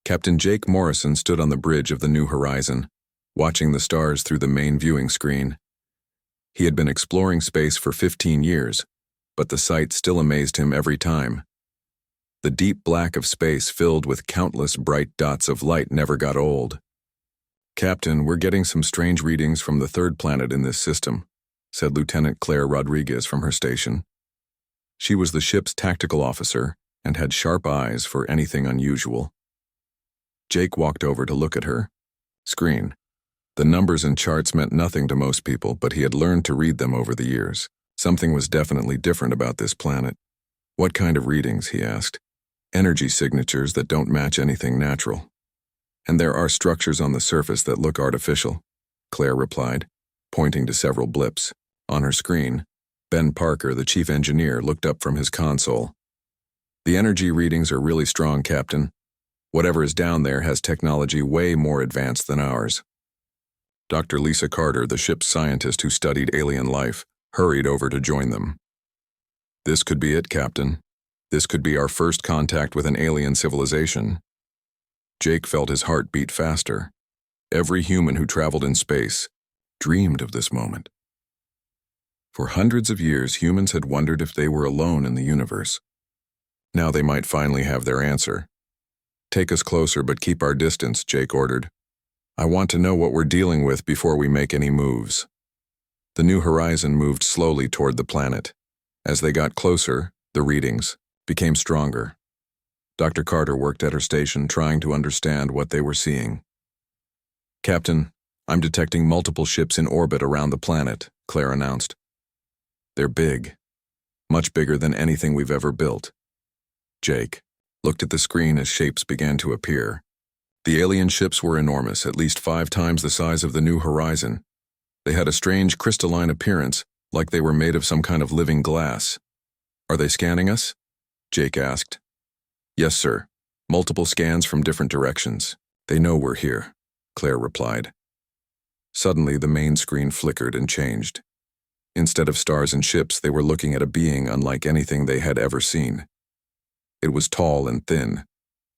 Captain Jake Morrison stood on the bridge of the New Horizon, watching the stars through the main viewing screen. He had been exploring space for 15 years, but the sight still amazed him every time. The deep black of space filled with countless bright dots of light never got old. "Captain, we're getting some strange readings from the third planet in this system," said Lieutenant Claire Rodriguez from her station. She was the ship's tactical officer and had sharp eyes for anything unusual. Jake walked over to look at her screen. The numbers and charts meant nothing to most people, but he had learned to read them over the years. Something was definitely different about this planet. "What kind of readings?" he asked. "Energy signatures that don't match anything natural. And there are structures on the surface that look artificial," Claire replied, pointing to several blips. On her screen, Ben Parker, the chief engineer, looked up from his console. "The energy readings are really strong, Captain. Whatever is down there has technology way more advanced than ours." Dr. Lisa Carter, the ship's scientist who studied alien life, hurried over to join them. "This could be it, Captain. This could be our first contact with an alien civilization." Jake felt his heart beat faster. Every human who traveled in space dreamed of this moment. For hundreds of years, humans had wondered if they were alone in the universe. Now they might finally have their answer. "Take us closer, but keep our distance," Jake ordered. "I want to know what we're dealing with before we make any moves." The New Horizon moved slowly toward the planet. As they got closer, the readings became stronger. Dr. Carter worked at her station, trying to understand what they were seeing. "Captain, I'm detecting multiple ships in orbit around the planet," Claire announced. "They're big, much bigger than anything we've ever built." Jake looked at the screen as shapes began to appear. The alien ships were enormous, at least 5 times the size of the New Horizon. They had a strange crystalline appearance, like they were made of some kind of living glass. "Are they scanning us?" Jake asked. "Yes, sir. Multiple scans from different directions. They know we're here," Claire replied. Suddenly, the main screen flickered and changed. Instead of stars and ships, they were looking at a being unlike anything they had ever seen. It was tall and thin,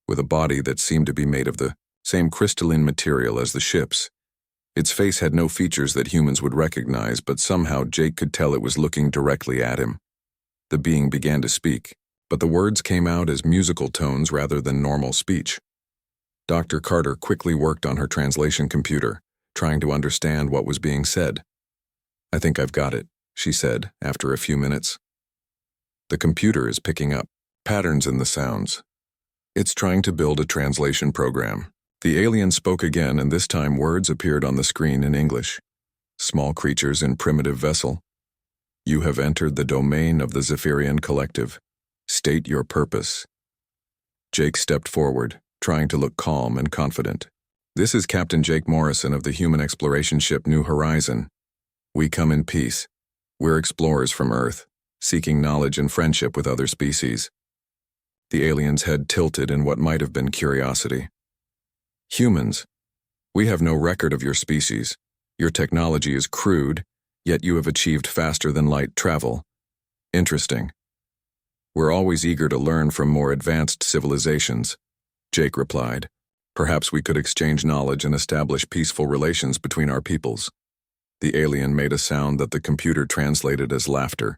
with a body that seemed to be made of the same crystalline material as the ships. Its face had no features that humans would recognize, but somehow Jake could tell it was looking directly at him. The being began to speak, but the words came out as musical tones rather than normal speech. Dr. Carter quickly worked on her translation computer, trying to understand what was being said. "I think I've got it," she said after a few minutes. "The computer is picking up patterns in the sounds. It's trying to build a translation program." The alien spoke again, and this time words appeared on the screen in English. "Small creatures in primitive vessel. You have entered the domain of the Zephyrian Collective. State your purpose." Jake stepped forward, trying to look calm and confident. "This is Captain Jake Morrison of the human exploration ship New Horizon. We come in peace. We're explorers from Earth, seeking knowledge and friendship with other species." The alien's head tilted in what might have been curiosity. "Humans, we have no record of your species. Your technology is crude, yet you have achieved faster than light travel. Interesting. We're always eager to learn from more advanced civilizations," Jake replied. "Perhaps we could exchange knowledge and establish peaceful relations between our peoples." The alien made a sound that the computer translated as laughter.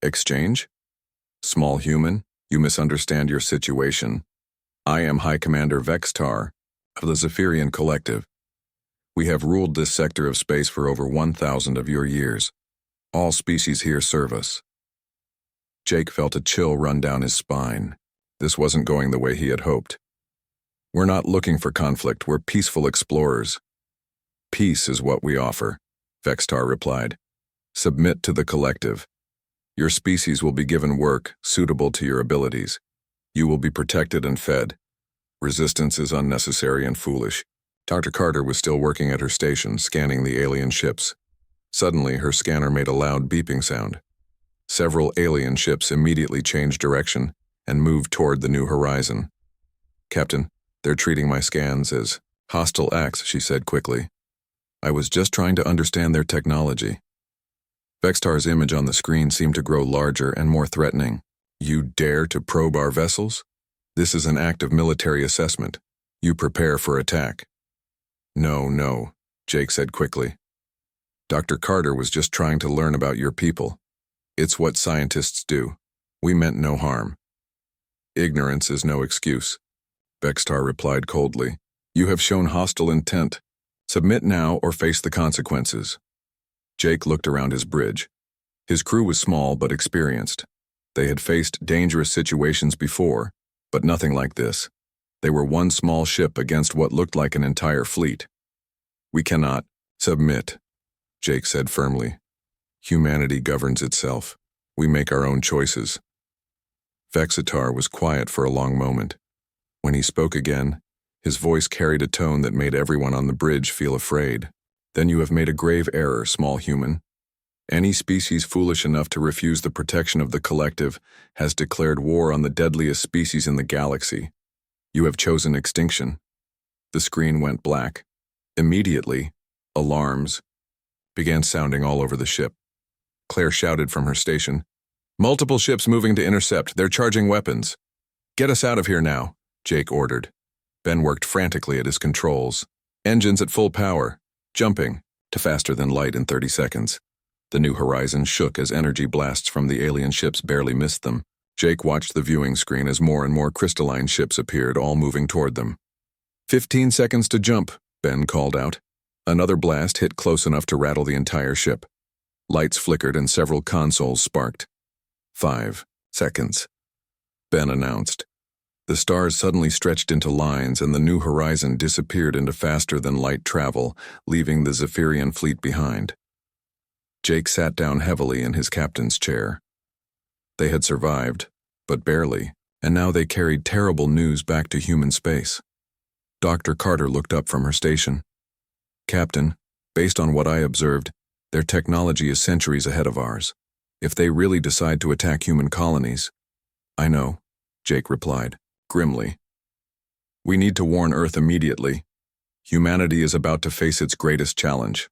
"Exchange? Small human, you misunderstand your situation. I am High Commander Vextar of the Zephyrian Collective. We have ruled this sector of space for over 1,000 of your years. All species here serve us." Jake felt a chill run down his spine. This wasn't going the way he had hoped. "We're not looking for conflict, we're peaceful explorers." "Peace is what we offer," Vextar replied. "Submit to the collective. Your species will be given work suitable to your abilities. You will be protected and fed. Resistance is unnecessary and foolish." Dr. Carter was still working at her station, scanning the alien ships. Suddenly, her scanner made a loud beeping sound. Several alien ships immediately changed direction and moved toward the New Horizon. "Captain, they're treating my scans as hostile acts," she said quickly. "I was just trying to understand their technology." Vextar's image on the screen seemed to grow larger and more threatening. "You dare to probe our vessels? This is an active military assessment. You prepare for attack. No, Jake said quickly. Dr. Carter was just trying to learn about your people. It's what scientists do. We meant no harm. Ignorance is no excuse. Bextar replied coldly. You have shown hostile intent. Submit now or face the consequences. Jake looked around his bridge. His crew was small but experienced. They had faced dangerous situations before, but nothing like this. They were one small ship against what looked like an entire fleet. We cannot submit, Jake said firmly. Humanity governs itself. We make our own choices. Vexitar was quiet for a long moment. When he spoke again, his voice carried a tone that made everyone on the bridge feel afraid. Then you have made a grave error, small human. Any species foolish enough to refuse the protection of the collective has declared war on the deadliest species in the galaxy. You have chosen extinction. The screen went black. Immediately, alarms began sounding all over the ship. Claire shouted from her station, Multiple ships moving to intercept. They're charging weapons. Get us out of here now, Jake ordered. Ben worked frantically at his controls. Engines at full power, jumping to faster than light in 30 seconds. The New Horizon shook as energy blasts from the alien ships barely missed them. Jake watched the viewing screen as more and more crystalline ships appeared, all moving toward them. 15 seconds to jump, Ben called out. Another blast hit close enough to rattle the entire ship. Lights flickered and several consoles sparked. 5 seconds, Ben announced. The stars suddenly stretched into lines and the New Horizon disappeared into faster-than-light travel, leaving the Zephyrian fleet behind. Jake sat down heavily in his captain's chair. They had survived, but barely, and now they carried terrible news back to human space. Dr. Carter looked up from her station. Captain, based on what I observed, their technology is centuries ahead of ours. If they really decide to attack human colonies— I know, Jake replied, grimly. We need to warn Earth immediately. Humanity is about to face its greatest challenge.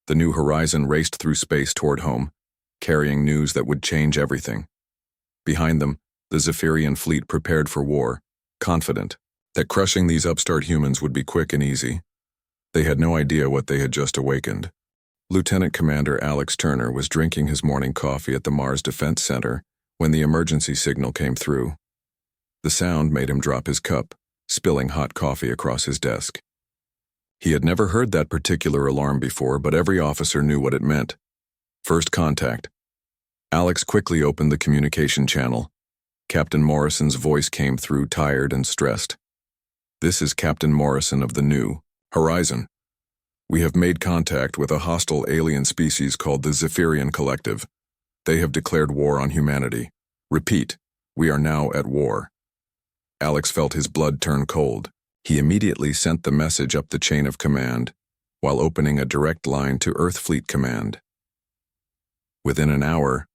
The New Horizon raced through space toward home, carrying news that would change everything. Behind them, the Zephyrian fleet prepared for war, confident that crushing these upstart humans would be quick and easy. They had no idea what they had just awakened. Lieutenant Commander Alex Turner was drinking his morning coffee at the Mars Defense Center when the emergency signal came through. The sound made him drop his cup, spilling hot coffee across his desk. He had never heard that particular alarm before, but every officer knew what it meant. First contact. Alex quickly opened the communication channel. Captain Morrison's voice came through, tired and stressed. This is Captain Morrison of the New Horizon. We have made contact with a hostile alien species called the Zephyrian Collective. They have declared war on humanity. Repeat, we are now at war. Alex felt his blood turn cold. He immediately sent the message up the chain of command, while opening a direct line to Earth Fleet Command. Within an hour,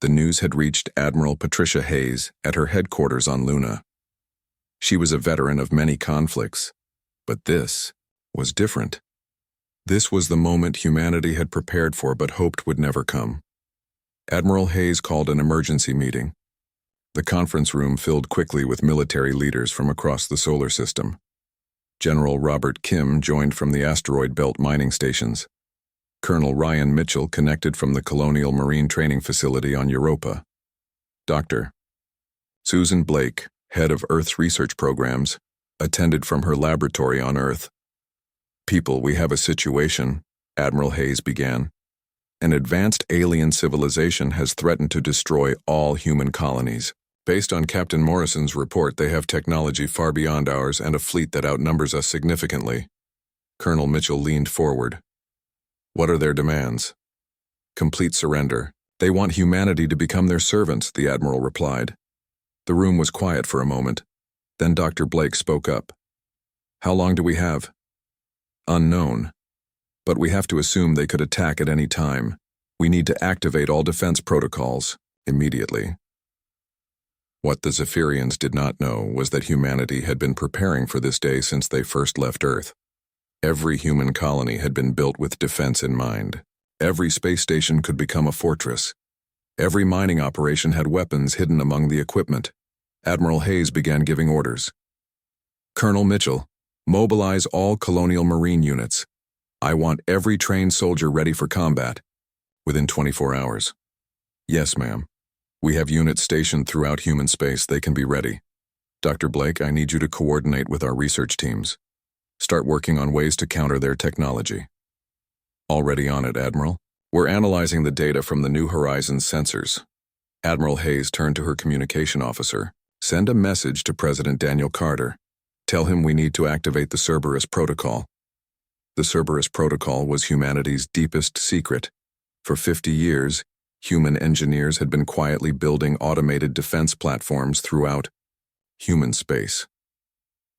the news had reached Admiral Patricia Hayes at her headquarters on Luna. She was a veteran of many conflicts, but this was different. This was the moment humanity had prepared for but hoped would never come. Admiral Hayes called an emergency meeting. The conference room filled quickly with military leaders from across the solar system. General Robert Kim joined from the asteroid belt mining stations. Colonel Ryan Mitchell connected from the Colonial Marine Training Facility on Europa. Dr. Susan Blake, head of Earth's research programs, attended from her laboratory on Earth. People, we have a situation, Admiral Hayes began. An advanced alien civilization has threatened to destroy all human colonies. Based on Captain Morrison's report, they have technology far beyond ours and a fleet that outnumbers us significantly. Colonel Mitchell leaned forward. What are their demands? Complete surrender. They want humanity to become their servants, the Admiral replied. The room was quiet for a moment. Then Dr. Blake spoke up. How long do we have? Unknown. But we have to assume they could attack at any time. We need to activate all defense protocols immediately. What the Zephyrians did not know was that humanity had been preparing for this day since they first left Earth. Every human colony had been built with defense in mind. Every space station could become a fortress. Every mining operation had weapons hidden among the equipment. Admiral Hayes began giving orders. Colonel Mitchell, mobilize all Colonial Marine units. I want every trained soldier ready for combat within 24 hours. Yes, ma'am. We have units stationed throughout human space. They can be ready. Dr. Blake, I need you to coordinate with our research teams. Start working on ways to counter their technology. Already on it, Admiral. We're analyzing the data from the New Horizons sensors. Admiral Hayes turned to her communication officer. Send a message to President Daniel Carter. Tell him we need to activate the Cerberus Protocol. The Cerberus Protocol was humanity's deepest secret. For 50 years, human engineers had been quietly building automated defense platforms throughout human space.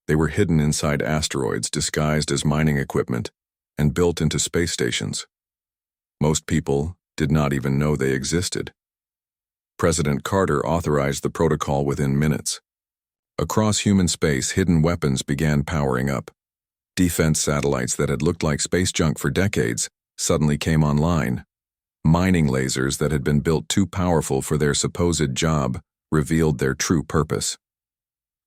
They were hidden inside asteroids disguised as mining equipment and built into space stations. Most people did not even know they existed. President Carter authorized the protocol within minutes. Across human space, hidden weapons began powering up. Defense satellites that had looked like space junk for decades suddenly came online. Mining lasers that had been built too powerful for their supposed job revealed their true purpose.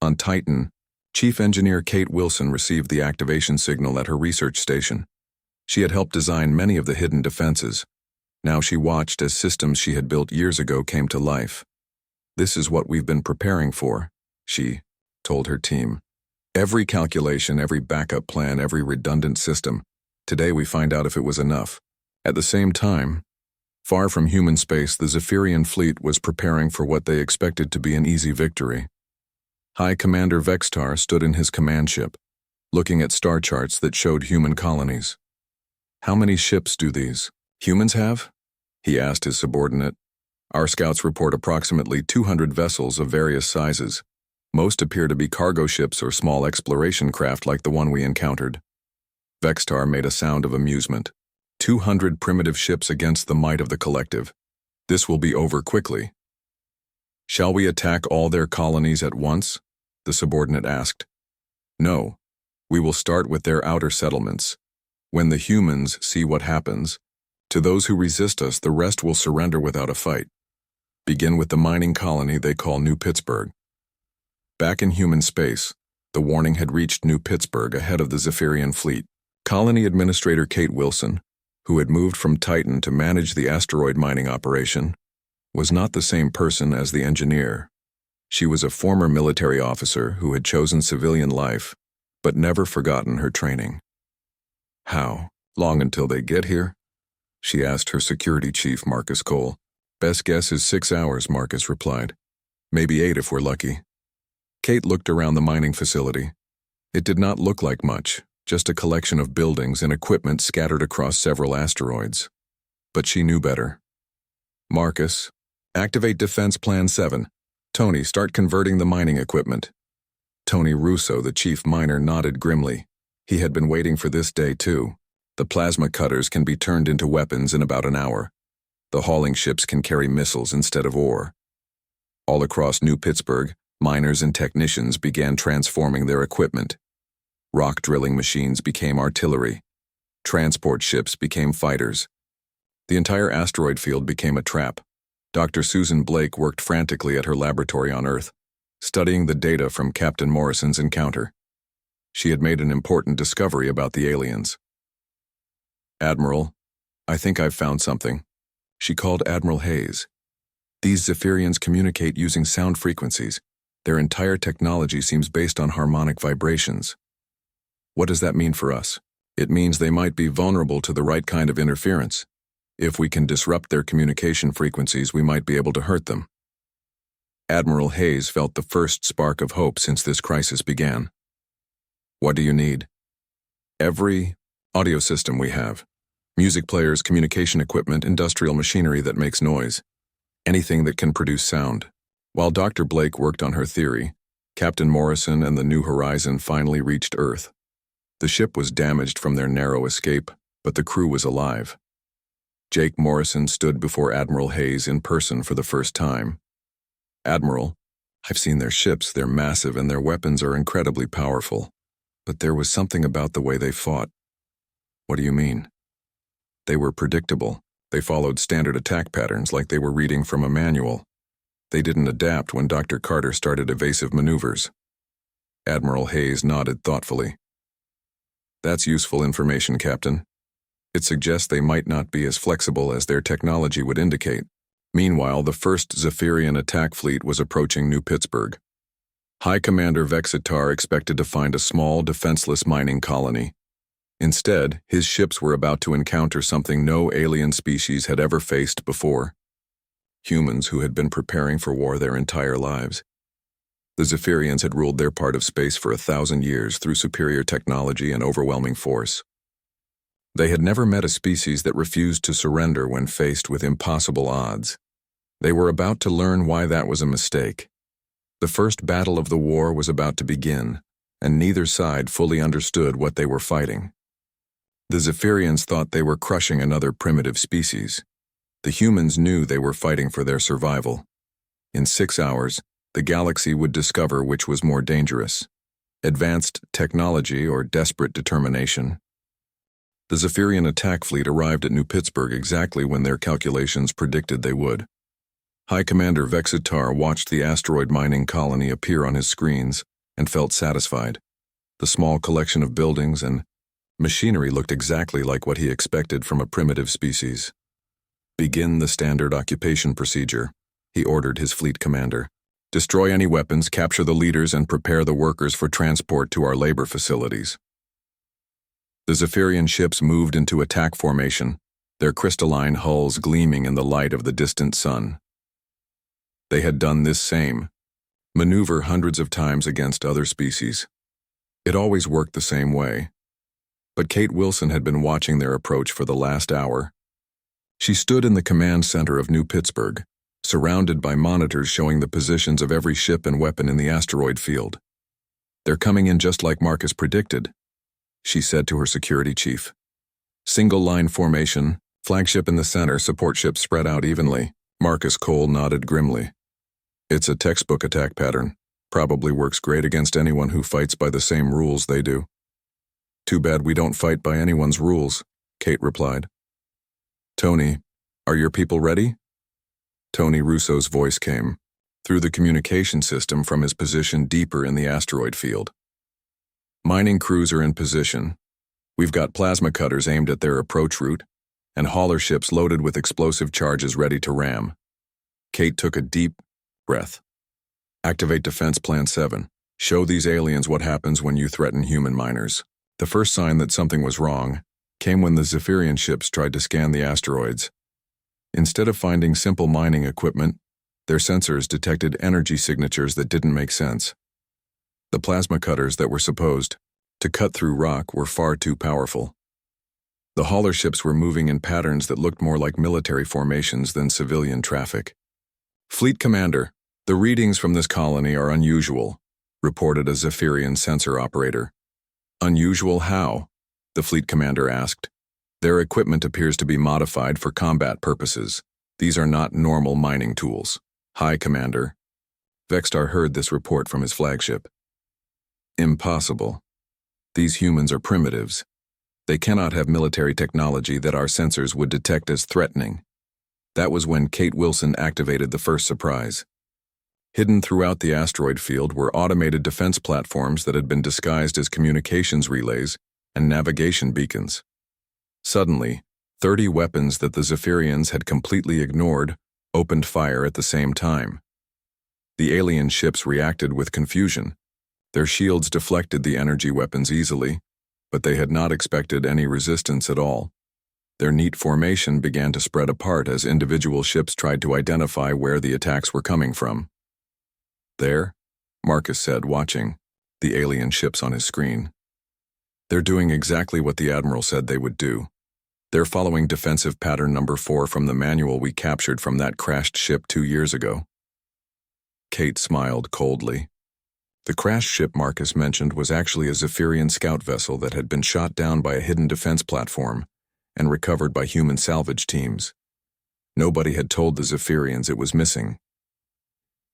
On Titan, Chief Engineer Kate Wilson received the activation signal at her research station. She had helped design many of the hidden defenses. Now she watched as systems she had built years ago came to life. This is what we've been preparing for, she told her team. Every calculation, every backup plan, every redundant system. Today we find out if it was enough. At the same time, far from human space, the Zephyrian fleet was preparing for what they expected to be an easy victory. High Commander Vextar stood in his command ship, looking at star charts that showed human colonies. How many ships do these humans have? He asked his subordinate. Our scouts report approximately 200 vessels of various sizes. Most appear to be cargo ships or small exploration craft like the one we encountered. Vextar made a sound of amusement. 200 primitive ships against the might of the collective. This will be over quickly. Shall we attack all their colonies at once? The subordinate asked. No. We will start with their outer settlements. When the humans see what happens, to those who resist us, the rest will surrender without a fight. Begin with the mining colony they call New Pittsburgh. Back in human space, the warning had reached New Pittsburgh ahead of the Zephyrian fleet. Colony Administrator Kate Wilson, who had moved from Titan to manage the asteroid mining operation, was not the same person as the engineer. She was a former military officer who had chosen civilian life, but never forgotten her training. How long until they get here? She asked her security chief, Marcus Cole. Best guess is 6 hours, Marcus replied. Maybe 8 if we're lucky. Kate looked around the mining facility. It did not look like much, just a collection of buildings and equipment scattered across several asteroids. But she knew better. Marcus, activate Defense Plan 7. Tony, start converting the mining equipment. Tony Russo, the chief miner, nodded grimly. He had been waiting for this day too. The plasma cutters can be turned into weapons in about an hour. The hauling ships can carry missiles instead of ore. All across New Pittsburgh, miners and technicians began transforming their equipment. Rock drilling machines became artillery. Transport ships became fighters. The entire asteroid field became a trap. Dr. Susan Blake worked frantically at her laboratory on Earth, studying the data from Captain Morrison's encounter. She had made an important discovery about the aliens. Admiral, I think I've found something. She called Admiral Hayes. These Zephyrians communicate using sound frequencies. Their entire technology seems based on harmonic vibrations. What does that mean for us? It means they might be vulnerable to the right kind of interference. If we can disrupt their communication frequencies, we might be able to hurt them. Admiral Hayes felt the first spark of hope since this crisis began. What do you need? Every audio system we have. Music players, communication equipment, industrial machinery that makes noise. Anything that can produce sound. While Dr. Blake worked on her theory, Captain Morrison and the New Horizon finally reached Earth. The ship was damaged from their narrow escape, but the crew was alive. Jake Morrison stood before Admiral Hayes in person for the first time. Admiral, I've seen their ships, they're massive and their weapons are incredibly powerful. But there was something about the way they fought. What do you mean? They were predictable. They followed standard attack patterns like they were reading from a manual. They didn't adapt when Dr. Carter started evasive maneuvers. Admiral Hayes nodded thoughtfully. That's useful information, Captain. It suggests they might not be as flexible as their technology would indicate. Meanwhile, the first Zephyrian attack fleet was approaching New Pittsburgh. High Commander Vexitar expected to find a small, defenseless mining colony. Instead, his ships were about to encounter something no alien species had ever faced before. Humans who had been preparing for war their entire lives. The Zephyrians had ruled their part of space for 1,000 years through superior technology and overwhelming force. They had never met a species that refused to surrender when faced with impossible odds. They were about to learn why that was a mistake. The first battle of the war was about to begin, and neither side fully understood what they were fighting. The Zephyrians thought they were crushing another primitive species. The humans knew they were fighting for their survival. In 6 hours, the galaxy would discover which was more dangerous: advanced technology or desperate determination. The Zephyrian attack fleet arrived at New Pittsburgh exactly when their calculations predicted they would. High Commander Vexitar watched the asteroid mining colony appear on his screens and felt satisfied. The small collection of buildings and machinery looked exactly like what he expected from a primitive species. "Begin the standard occupation procedure," he ordered his fleet commander. "Destroy any weapons, capture the leaders, and prepare the workers for transport to our labor facilities." The Zephyrian ships moved into attack formation, their crystalline hulls gleaming in the light of the distant sun. They had done this same maneuver hundreds of times against other species. It always worked the same way. But Kate Wilson had been watching their approach for the last hour. She stood in the command center of New Pittsburgh, surrounded by monitors showing the positions of every ship and weapon in the asteroid field. "They're coming in just like Marcus predicted," she said to her security chief. "Single-line formation, flagship in the center, support ships spread out evenly." Marcus Cole nodded grimly. "It's a textbook attack pattern. Probably works great against anyone who fights by the same rules they do." "Too bad we don't fight by anyone's rules," Kate replied. "Tony, are your people ready?" Tony Russo's voice came through the communication system from his position deeper in the asteroid field. "Mining crews are in position. We've got plasma cutters aimed at their approach route, and hauler ships loaded with explosive charges ready to ram." Kate took a deep breath. "Activate Defense Plan 7. Show these aliens what happens when you threaten human miners." The first sign that something was wrong came when the Zephyrian ships tried to scan the asteroids. Instead of finding simple mining equipment, their sensors detected energy signatures that didn't make sense. The plasma cutters that were supposed to cut through rock were far too powerful. The hauler ships were moving in patterns that looked more like military formations than civilian traffic. "Fleet Commander, the readings from this colony are unusual," reported a Zephyrian sensor operator. "Unusual how?" the fleet commander asked. "Their equipment appears to be modified for combat purposes. These are not normal mining tools." "High Commander." Vexitar heard this report from his flagship. "Impossible. These humans are primitives. They cannot have military technology that our sensors would detect as threatening." That was when Kate Wilson activated the first surprise. Hidden throughout the asteroid field were automated defense platforms that had been disguised as communications relays and navigation beacons. Suddenly, 30 weapons that the Zephyrians had completely ignored opened fire at the same time. The alien ships reacted with confusion. Their shields deflected the energy weapons easily, but they had not expected any resistance at all. Their neat formation began to spread apart as individual ships tried to identify where the attacks were coming from. "There," Marcus said, watching the alien ships on his screen. "They're doing exactly what the Admiral said they would do. They're following defensive pattern number 4 from the manual we captured from that crashed ship 2 years ago." Kate smiled coldly. The crashed ship Marcus mentioned was actually a Zephyrian scout vessel that had been shot down by a hidden defense platform and recovered by human salvage teams. Nobody had told the Zephyrians it was missing.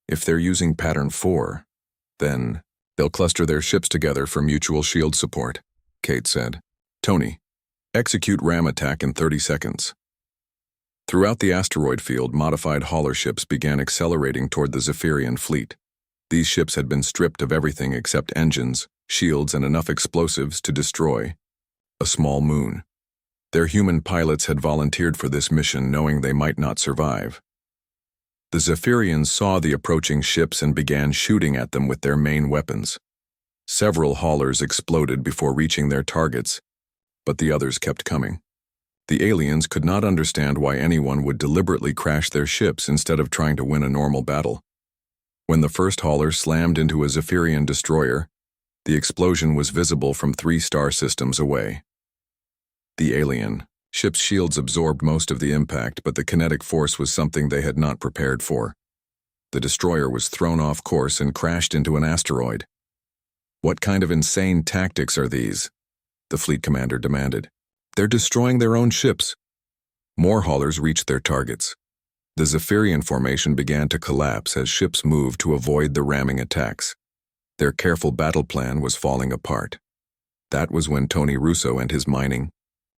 "If they're using pattern 4, then they'll cluster their ships together for mutual shield support," Kate said. "Tony, execute ram attack in 30 seconds. Throughout the asteroid field, modified hauler ships began accelerating toward the Zephyrian fleet. These ships had been stripped of everything except engines, shields, and enough explosives to destroy a small moon. Their human pilots had volunteered for this mission knowing they might not survive. The Zephyrians saw the approaching ships and began shooting at them with their main weapons. Several haulers exploded before reaching their targets, but the others kept coming. The aliens could not understand why anyone would deliberately crash their ships instead of trying to win a normal battle. When the first hauler slammed into a Zephyrian destroyer, the explosion was visible from 3 star systems away. The alien ship's shields absorbed most of the impact, but the kinetic force was something they had not prepared for. The destroyer was thrown off course and crashed into an asteroid. "What kind of insane tactics are these?" the fleet commander demanded. "They're destroying their own ships." More haulers reached their targets. The Zephyrian formation began to collapse as ships moved to avoid the ramming attacks. Their careful battle plan was falling apart. That was when Tony Russo and his mining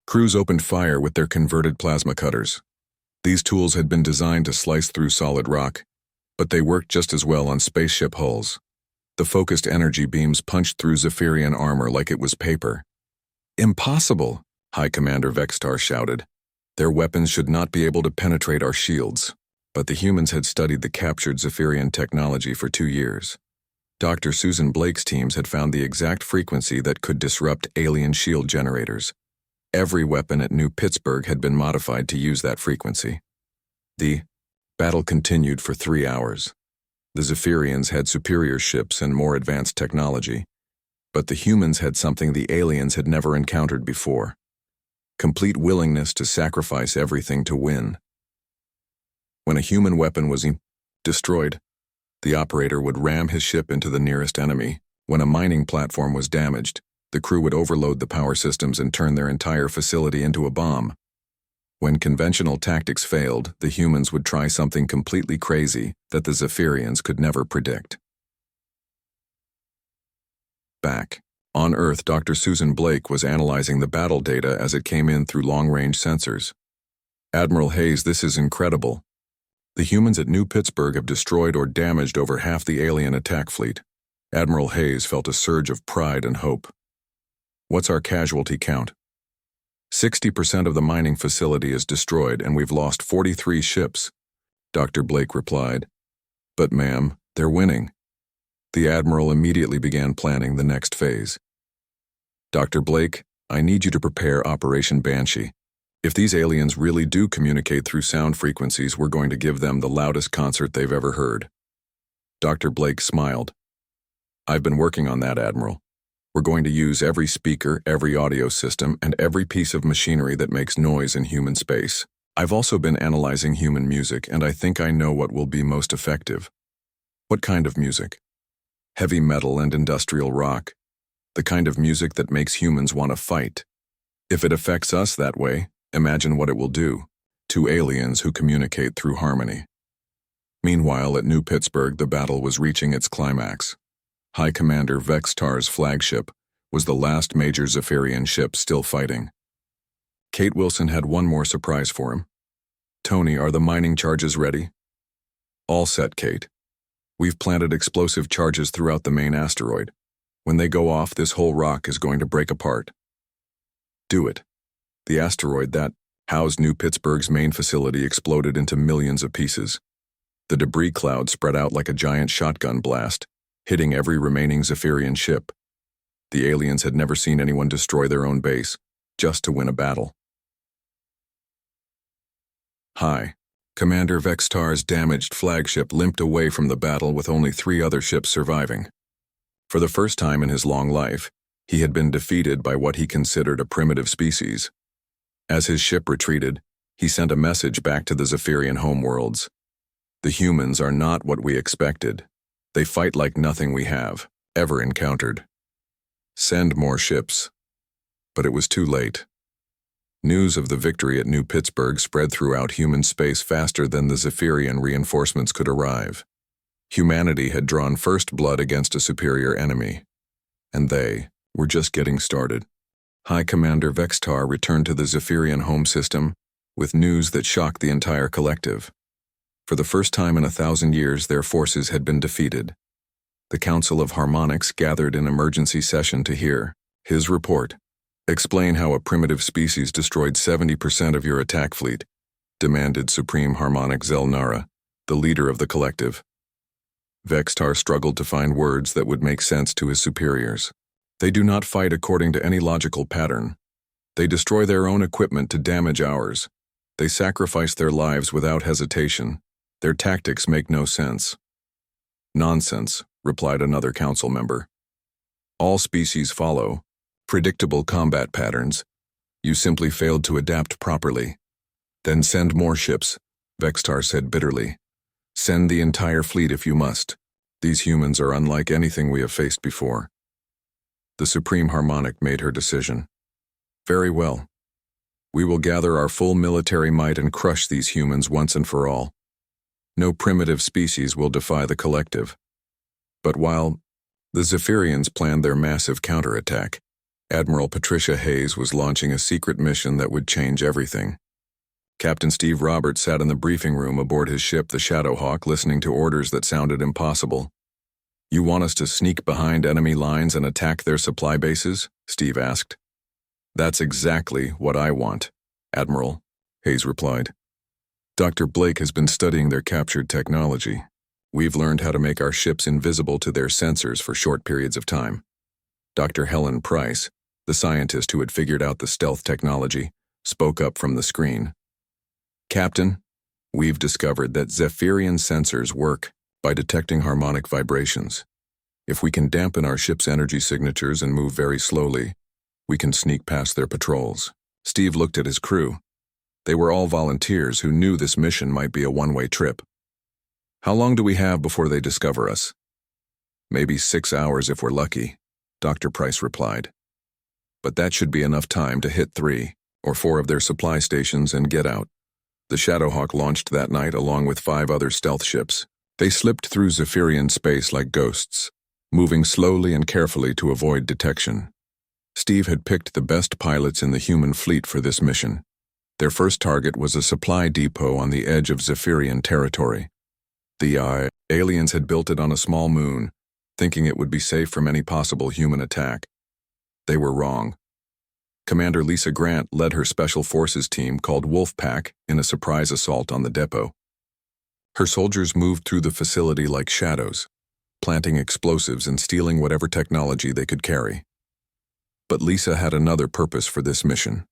crews opened fire with their converted plasma cutters. These tools had been designed to slice through solid rock, but they worked just as well on spaceship hulls. The focused energy beams punched through Zephyrian armor like it was paper. "Impossible!" High Commander Vextar shouted. "Their weapons should not be able to penetrate our shields." But the humans had studied the captured Zephyrian technology for 2 years. Dr. Susan Blake's teams had found the exact frequency that could disrupt alien shield generators. Every weapon at New Pittsburgh had been modified to use that frequency. The battle continued for 3 hours. The Zephyrians had superior ships and more advanced technology, but the humans had something the aliens had never encountered before: complete willingness to sacrifice everything to win. When a human weapon was destroyed, the operator would ram his ship into the nearest enemy. When a mining platform was damaged, the crew would overload the power systems and turn their entire facility into a bomb. When conventional tactics failed, the humans would try something completely crazy that the Zephyrians could never predict. Back on Earth, Dr. Susan Blake was analyzing the battle data as it came in through long-range sensors. "Admiral Hayes, this is incredible. The humans at New Pittsburgh have destroyed or damaged over half the alien attack fleet." Admiral Hayes felt a surge of pride and hope. "What's our casualty count?" 60% of the mining facility is destroyed and we've lost 43 ships, Dr. Blake replied. "But ma'am, they're winning." The Admiral immediately began planning the next phase. "Dr. Blake, I need you to prepare Operation Banshee. If these aliens really do communicate through sound frequencies, we're going to give them the loudest concert they've ever heard." Dr. Blake smiled. "I've been working on that, Admiral. We're going to use every speaker, every audio system, and every piece of machinery that makes noise in human space. I've also been analyzing human music, and I think I know what will be most effective." "What kind of music?" "Heavy metal and industrial rock. The kind of music that makes humans want to fight. If it affects us that way, imagine what it will do to aliens who communicate through harmony." Meanwhile, at New Pittsburgh, the battle was reaching its climax. High Commander Vextar's flagship was the last major Zephyrian ship still fighting. Kate Wilson had one more surprise for him. "Tony, are the mining charges ready?" "All set, Kate. We've planted explosive charges throughout the main asteroid. When they go off, this whole rock is going to break apart." "Do it." The asteroid that housed New Pittsburgh's main facility exploded into millions of pieces. The debris cloud spread out like a giant shotgun blast, hitting every remaining Zephyrian ship. The aliens had never seen anyone destroy their own base, just to win a battle. High Commander Vextar's damaged flagship limped away from the battle with only 3 other ships surviving. For the first time in his long life, he had been defeated by what he considered a primitive species. As his ship retreated, he sent a message back to the Zephyrian homeworlds. "The humans are not what we expected. They fight like nothing we have ever encountered. Send more ships." But it was too late. News of the victory at New Pittsburgh spread throughout human space faster than the Zephyrian reinforcements could arrive. Humanity had drawn first blood against a superior enemy, and they were just getting started. High Commander Vextar returned to the Zephyrian home system with news that shocked the entire collective. For the first time in 1,000 years, their forces had been defeated. The Council of Harmonics gathered in emergency session to hear his report. Explain how a primitive species destroyed 70% of your attack fleet, demanded Supreme Harmonic Zelnara, the leader of the collective. Vextar struggled to find words that would make sense to his superiors. They do not fight according to any logical pattern. They destroy their own equipment to damage ours. They sacrifice their lives without hesitation. Their tactics make no sense. Nonsense, replied another council member. All species follow predictable combat patterns. You simply failed to adapt properly. Then send more ships, Vextar said bitterly. Send the entire fleet if you must. These humans are unlike anything we have faced before. The Supreme Harmonic made her decision. Very well. We will gather our full military might and crush these humans once and for all. No primitive species will defy the collective. But while the Zephyrians planned their massive counterattack, Admiral Patricia Hayes was launching a secret mission that would change everything. Captain Steve Roberts sat in the briefing room aboard his ship, the Shadowhawk, listening to orders that sounded impossible. You want us to sneak behind enemy lines and attack their supply bases? Steve asked. That's exactly what I want, Admiral, Hayes replied. Dr. Blake has been studying their captured technology. We've learned how to make our ships invisible to their sensors for short periods of time. Dr. Helen Price, the scientist who had figured out the stealth technology, spoke up from the screen. Captain, we've discovered that Zephyrian sensors work by detecting harmonic vibrations. If we can dampen our ship's energy signatures and move very slowly, we can sneak past their patrols. Steve looked at his crew. They were all volunteers who knew this mission might be a one-way trip. How long do we have before they discover us? Maybe 6 hours if we're lucky, Dr. Price replied. But that should be enough time to hit 3 or 4 of their supply stations and get out. The Shadowhawk launched that night along with 5 other stealth ships. They slipped through Zephyrian space like ghosts, moving slowly and carefully to avoid detection. Steve had picked the best pilots in the human fleet for this mission. Their first target was a supply depot on the edge of Zephyrian territory. The aliens had built it on a small moon, thinking it would be safe from any possible human attack. They were wrong. Commander Lisa Grant led her Special Forces team called Wolfpack in a surprise assault on the depot. Her soldiers moved through the facility like shadows, planting explosives and stealing whatever technology they could carry. But Lisa had another purpose for this mission.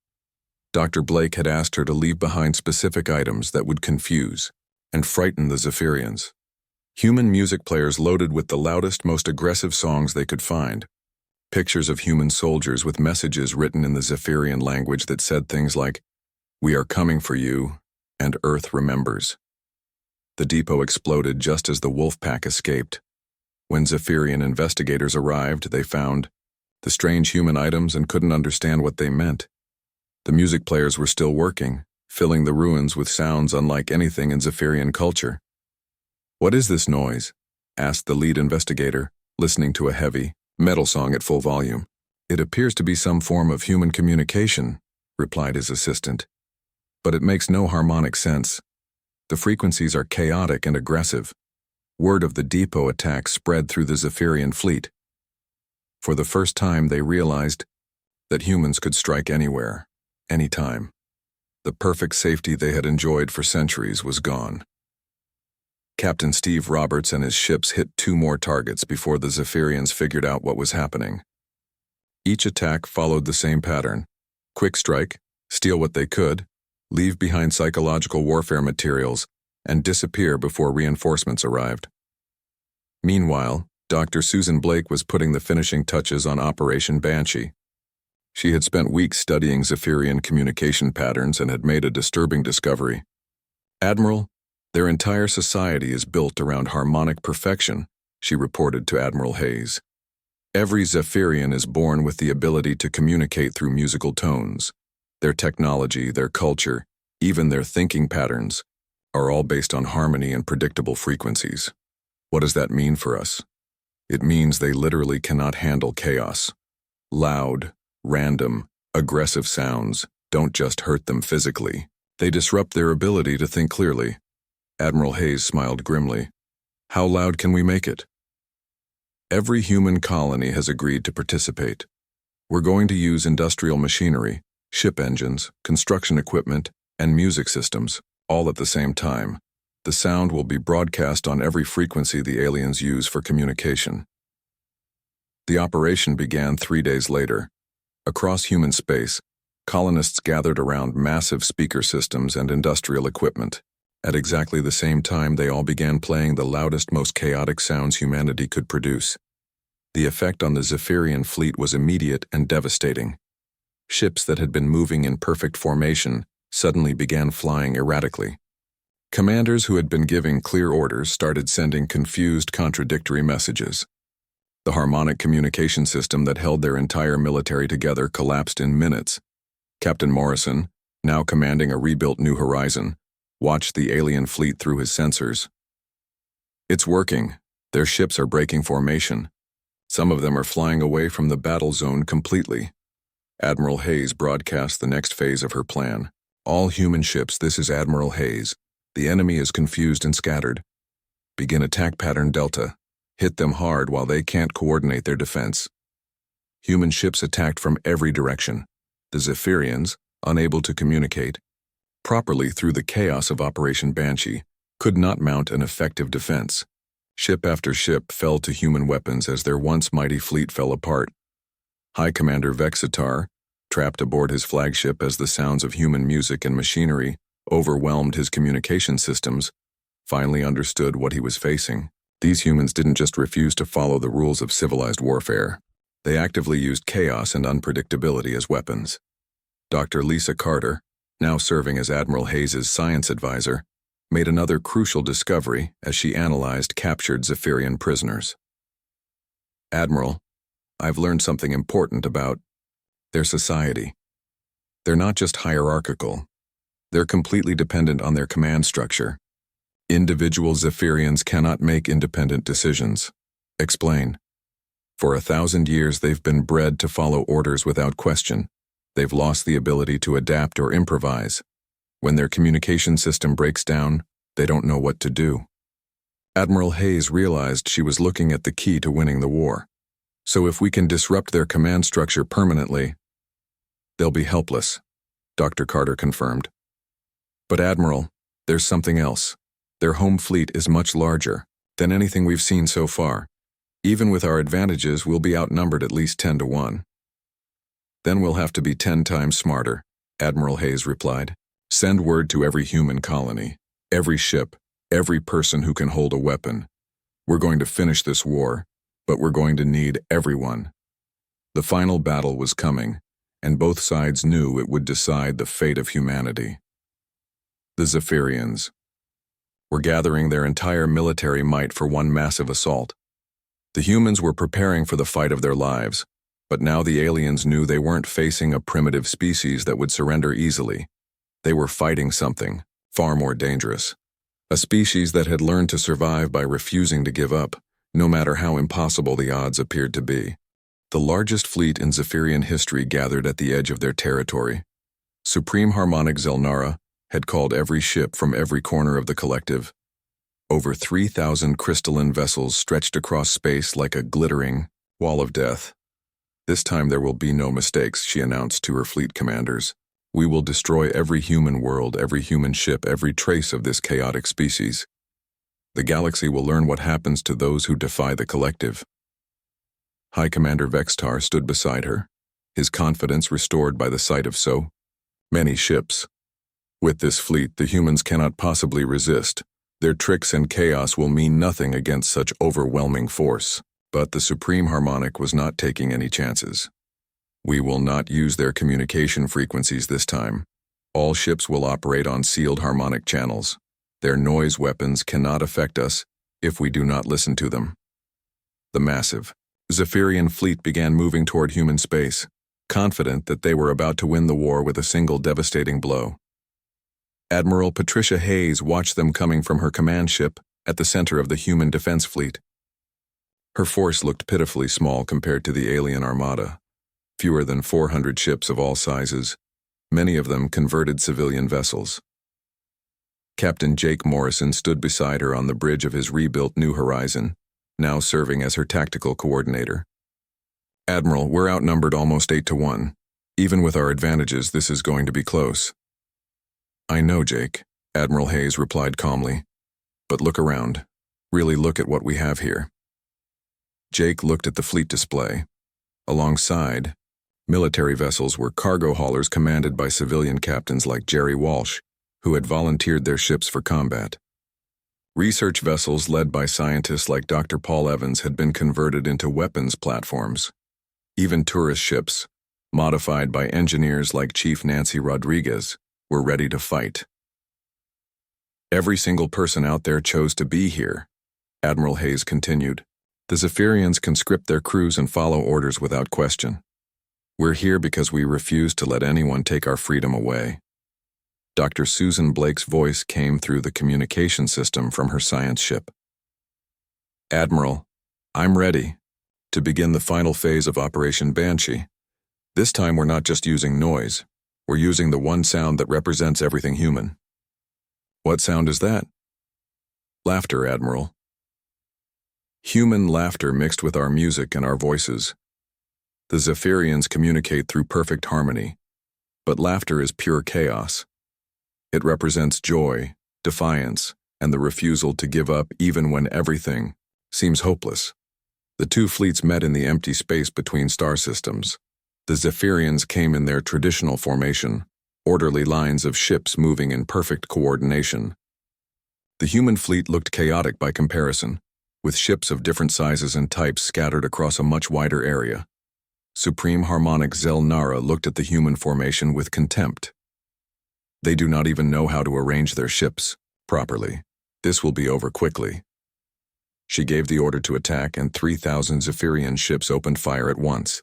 Dr. Blake had asked her to leave behind specific items that would confuse and frighten the Zephyrians. Human music players loaded with the loudest, most aggressive songs they could find. Pictures of human soldiers with messages written in the Zephyrian language that said things like, "We are coming for you," and "Earth remembers." The depot exploded just as the wolf pack escaped. When Zephyrian investigators arrived, they found the strange human items and couldn't understand what they meant. The music players were still working, filling the ruins with sounds unlike anything in Zephyrian culture. "What is this noise?" asked the lead investigator, listening to a heavy, metal song at full volume. "It appears to be some form of human communication," replied his assistant. "But it makes no harmonic sense. The frequencies are chaotic and aggressive." Word of the depot attack spread through the Zephyrian fleet. For the first time, they realized that humans could strike anywhere, anytime. The perfect safety they had enjoyed for centuries was gone. Captain Steve Roberts and his ships hit 2 more targets before the Zephyrians figured out what was happening. Each attack followed the same pattern: quick strike, steal what they could, leave behind psychological warfare materials, and disappear before reinforcements arrived. Meanwhile, Dr. Susan Blake was putting the finishing touches on Operation Banshee. She had spent weeks studying Zephyrian communication patterns and had made a disturbing discovery. "Admiral, their entire society is built around harmonic perfection," she reported to Admiral Hayes. "Every Zephyrian is born with the ability to communicate through musical tones. Their technology, their culture, even their thinking patterns, are all based on harmony and predictable frequencies. What does that mean for us? It means they literally cannot handle chaos. Loud, random, aggressive sounds don't just hurt them physically, They disrupt their ability to think clearly. Admiral Hayes smiled grimly. How loud can we make it? Every human colony has agreed to participate. We're going to use industrial machinery, ship engines, construction equipment, and music systems, all at the same time. The sound will be broadcast on every frequency the aliens use for communication. The operation began 3 days later. Across human space, colonists gathered around massive speaker systems and industrial equipment. At exactly the same time, they all began playing the loudest, most chaotic sounds humanity could produce. The effect on the Zephyrian fleet was immediate and devastating. Ships that had been moving in perfect formation suddenly began flying erratically. Commanders who had been giving clear orders started sending confused, contradictory messages. The harmonic communication system that held their entire military together collapsed in minutes. Captain Morrison, now commanding a rebuilt New Horizon, watched the alien fleet through his sensors. It's working. Their ships are breaking formation. Some of them are flying away from the battle zone completely. Admiral Hayes broadcast the next phase of her plan. All human ships, this is Admiral Hayes. The enemy is confused and scattered. Begin attack pattern Delta. Hit them hard while they can't coordinate their defense. Human ships attacked from every direction. The Zephyrians, unable to communicate properly through the chaos of Operation Banshee, could not mount an effective defense. Ship after ship fell to human weapons as their once mighty fleet fell apart. High Commander Vexitar, trapped aboard his flagship as the sounds of human music and machinery overwhelmed his communication systems, finally understood what he was facing. These humans didn't just refuse to follow the rules of civilized warfare. They actively used chaos and unpredictability as weapons. Dr. Lisa Carter, now serving as Admiral Hayes' science advisor, made another crucial discovery as she analyzed captured Zephyrian prisoners. Admiral, I've learned something important about their society. They're not just hierarchical. They're completely dependent on their command structure. Individual Zephyrians cannot make independent decisions. Explain. For 1,000 years, they've been bred to follow orders without question. They've lost the ability to adapt or improvise. When their communication system breaks down, they don't know what to do. Admiral Hayes realized she was looking at the key to winning the war. So if we can disrupt their command structure permanently, they'll be helpless, Dr. Carter confirmed. But Admiral, there's something else. Their home fleet is much larger than anything we've seen so far. Even with our advantages, we'll be outnumbered at least 10 to 1. Then we'll have to be 10 times smarter, Admiral Hayes replied. Send word to every human colony, every ship, every person who can hold a weapon. We're going to finish this war, but we're going to need everyone. The final battle was coming, and both sides knew it would decide the fate of humanity. The Zephyrians were gathering their entire military might for one massive assault. The humans were preparing for the fight of their lives, but now the aliens knew they weren't facing a primitive species that would surrender easily. They were fighting something far more dangerous, a species that had learned to survive by refusing to give up, no matter how impossible the odds appeared to be. The largest fleet in Zephyrian history gathered at the edge of their territory. Supreme Harmonic Zelnara had called every ship from every corner of the collective. Over 3,000 crystalline vessels stretched across space like a glittering wall of death. This time there will be no mistakes, she announced to her fleet commanders. We will destroy every human world, every human ship, every trace of this chaotic species. The galaxy will learn what happens to those who defy the collective. High Commander Vextar stood beside her, his confidence restored by the sight of so many ships. With this fleet, the humans cannot possibly resist. Their tricks and chaos will mean nothing against such overwhelming force. But the Supreme Harmonic was not taking any chances. We will not use their communication frequencies this time. All ships will operate on sealed harmonic channels. Their noise weapons cannot affect us if we do not listen to them. The massive Zephyrian fleet began moving toward human space, confident that they were about to win the war with a single devastating blow. Admiral Patricia Hayes watched them coming from her command ship at the center of the human defense fleet. Her force looked pitifully small compared to the alien armada. Fewer than 400 ships of all sizes, many of them converted civilian vessels. Captain Jake Morrison stood beside her on the bridge of his rebuilt New Horizon, now serving as her tactical coordinator. "Admiral, we're outnumbered almost 8-1. Even with our advantages, this is going to be close." "I know, Jake," Admiral Hayes replied calmly. "But look around. Really look at what we have here." Jake looked at the fleet display. Alongside, military vessels were cargo haulers commanded by civilian captains like Jerry Walsh, who had volunteered their ships for combat. Research vessels led by scientists like Dr. Paul Evans had been converted into weapons platforms. Even tourist ships, modified by engineers like Chief Nancy Rodriguez, were ready to fight. "Every single person out there chose to be here," Admiral Hayes continued. "The Zephyrians can script their crews and follow orders without question. We're here because we refuse to let anyone take our freedom away." Dr. Susan Blake's voice came through the communication system from her science ship. "Admiral, I'm ready to begin the final phase of Operation Banshee. This time we're not just using noise, we're using the one sound that represents everything human." "What sound is that?" "Laughter, Admiral. Human laughter mixed with our music and our voices. The Zephyrians communicate through perfect harmony, but laughter is pure chaos. It represents joy, defiance, and the refusal to give up even when everything seems hopeless." The two fleets met in the empty space between star systems. The Zephyrians came in their traditional formation, orderly lines of ships moving in perfect coordination. The human fleet looked chaotic by comparison, with ships of different sizes and types scattered across a much wider area. Supreme Harmonic Zelnara looked at the human formation with contempt. "They do not even know how to arrange their ships properly. This will be over quickly." She gave the order to attack, and 3,000 Zephyrian ships opened fire at once.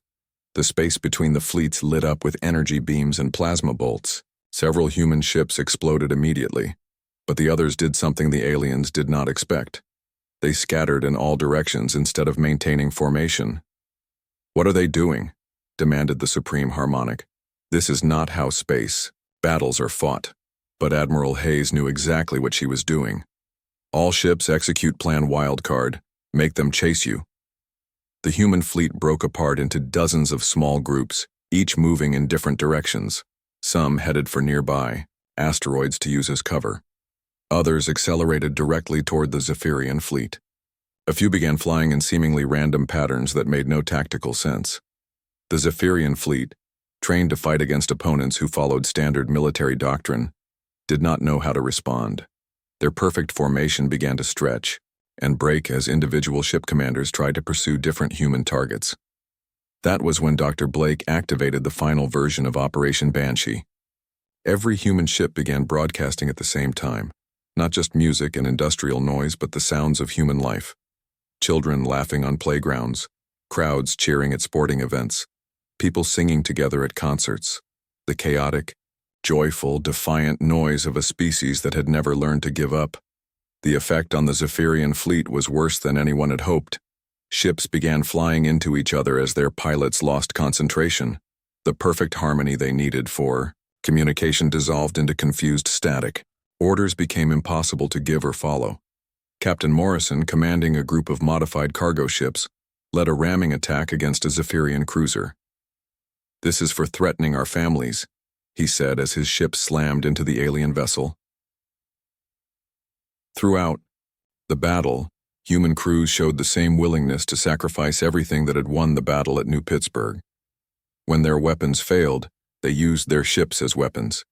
The space between the fleets lit up with energy beams and plasma bolts. Several human ships exploded immediately, but the others did something the aliens did not expect. They scattered in all directions instead of maintaining formation. "What are they doing?" demanded the Supreme Harmonic. "This is not how space battles are fought." But Admiral Hayes knew exactly what she was doing. "All ships execute Plan Wildcard. Make them chase you." The human fleet broke apart into dozens of small groups, each moving in different directions. Some headed for nearby asteroids to use as cover. Others accelerated directly toward the Zephyrian fleet. A few began flying in seemingly random patterns that made no tactical sense. The Zephyrian fleet, trained to fight against opponents who followed standard military doctrine, did not know how to respond. Their perfect formation began to stretch and break as individual ship commanders tried to pursue different human targets. That was when Dr. Blake activated the final version of Operation Banshee. Every human ship began broadcasting at the same time, not just music and industrial noise, but the sounds of human life. Children laughing on playgrounds, crowds cheering at sporting events, people singing together at concerts, the chaotic, joyful, defiant noise of a species that had never learned to give up. The effect on the Zephyrian fleet was worse than anyone had hoped. Ships began flying into each other as their pilots lost concentration. The perfect harmony they needed for communication dissolved into confused static. Orders became impossible to give or follow. Captain Morrison, commanding a group of modified cargo ships, led a ramming attack against a Zephyrian cruiser. "This is for threatening our families," he said as his ship slammed into the alien vessel. Throughout the battle, human crews showed the same willingness to sacrifice everything that had won the battle at New Pittsburgh. When their weapons failed, they used their ships as weapons.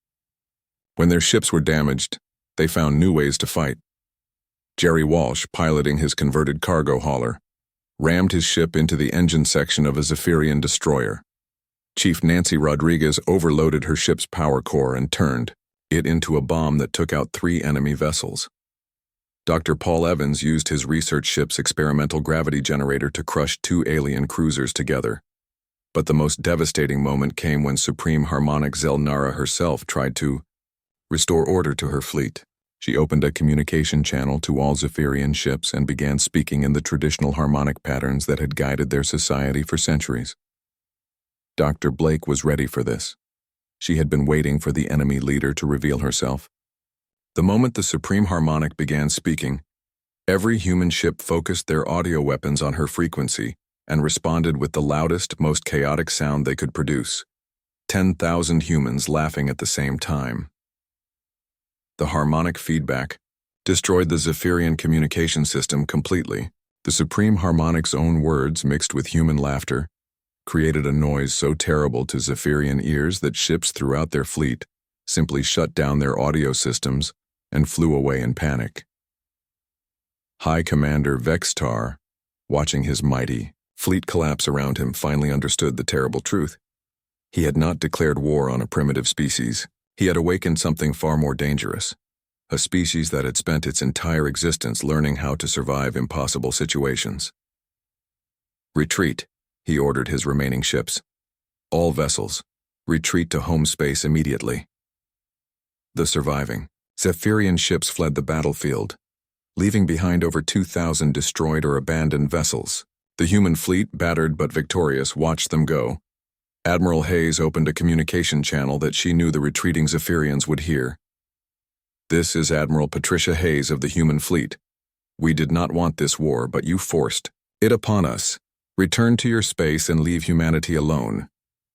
When their ships were damaged, they found new ways to fight. Jerry Walsh, piloting his converted cargo hauler, rammed his ship into the engine section of a Zephyrian destroyer. Chief Nancy Rodriguez overloaded her ship's power core and turned it into a bomb that took out 3 enemy vessels. Dr. Paul Evans used his research ship's experimental gravity generator to crush 2 alien cruisers together. But the most devastating moment came when Supreme Harmonic Zelnara herself tried to restore order to her fleet. She opened a communication channel to all Zephyrian ships and began speaking in the traditional harmonic patterns that had guided their society for centuries. Dr. Blake was ready for this. She had been waiting for the enemy leader to reveal herself. The moment the Supreme Harmonic began speaking, every human ship focused their audio weapons on her frequency and responded with the loudest, most chaotic sound they could produce. 10,000 humans laughing at the same time. The harmonic feedback destroyed the Zephyrian communication system completely. The Supreme Harmonic's own words, mixed with human laughter, created a noise so terrible to Zephyrian ears that ships throughout their fleet simply shut down their audio systems and flew away in panic. High Commander Vextar, watching his mighty fleet collapse around him, finally understood the terrible truth. He had not declared war on a primitive species. He had awakened something far more dangerous, a species that had spent its entire existence learning how to survive impossible situations. Retreat, he ordered his remaining ships. All vessels, retreat to home space immediately. The surviving Zephyrian ships fled the battlefield, leaving behind over 2,000 destroyed or abandoned vessels. The human fleet, battered but victorious, watched them go. Admiral Hayes opened a communication channel that she knew the retreating Zephyrians would hear. "This is Admiral Patricia Hayes of the human fleet. We did not want this war, but you forced it upon us. Return to your space and leave humanity alone.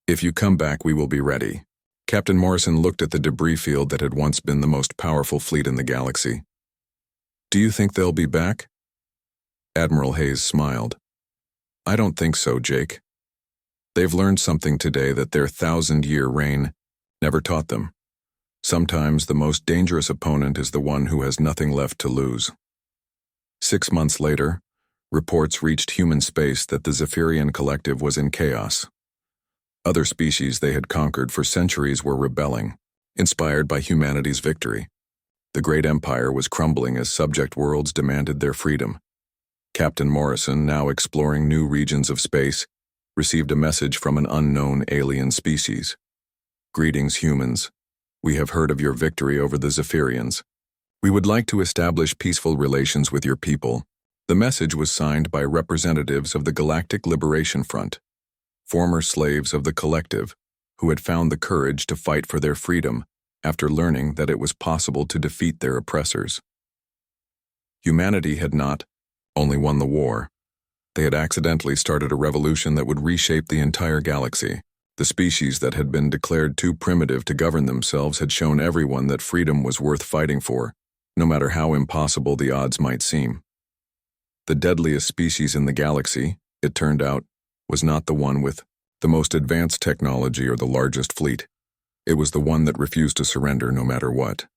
If you come back, we will be ready." Captain Morrison looked at the debris field that had once been the most powerful fleet in the galaxy. "Do you think they'll be back?" Admiral Hayes smiled. "I don't think so, Jake. They've learned something today that their 1,000-year reign never taught them. Sometimes the most dangerous opponent is the one who has nothing left to lose." 6 months later, reports reached human space that the Zephyrian collective was in chaos. Other species they had conquered for centuries were rebelling, inspired by humanity's victory. The great empire was crumbling as subject worlds demanded their freedom. Captain Morrison, now exploring new regions of space, received a message from an unknown alien species. "Greetings, humans. We have heard of your victory over the Zephyrians. We would like to establish peaceful relations with your people." The message was signed by representatives of the Galactic Liberation Front, former slaves of the collective who had found the courage to fight for their freedom after learning that it was possible to defeat their oppressors. Humanity had not only won the war, they had accidentally started a revolution that would reshape the entire galaxy. The species that had been declared too primitive to govern themselves had shown everyone that freedom was worth fighting for, no matter how impossible the odds might seem. The deadliest species in the galaxy, it turned out, was not the one with the most advanced technology or the largest fleet. It was the one that refused to surrender no matter what.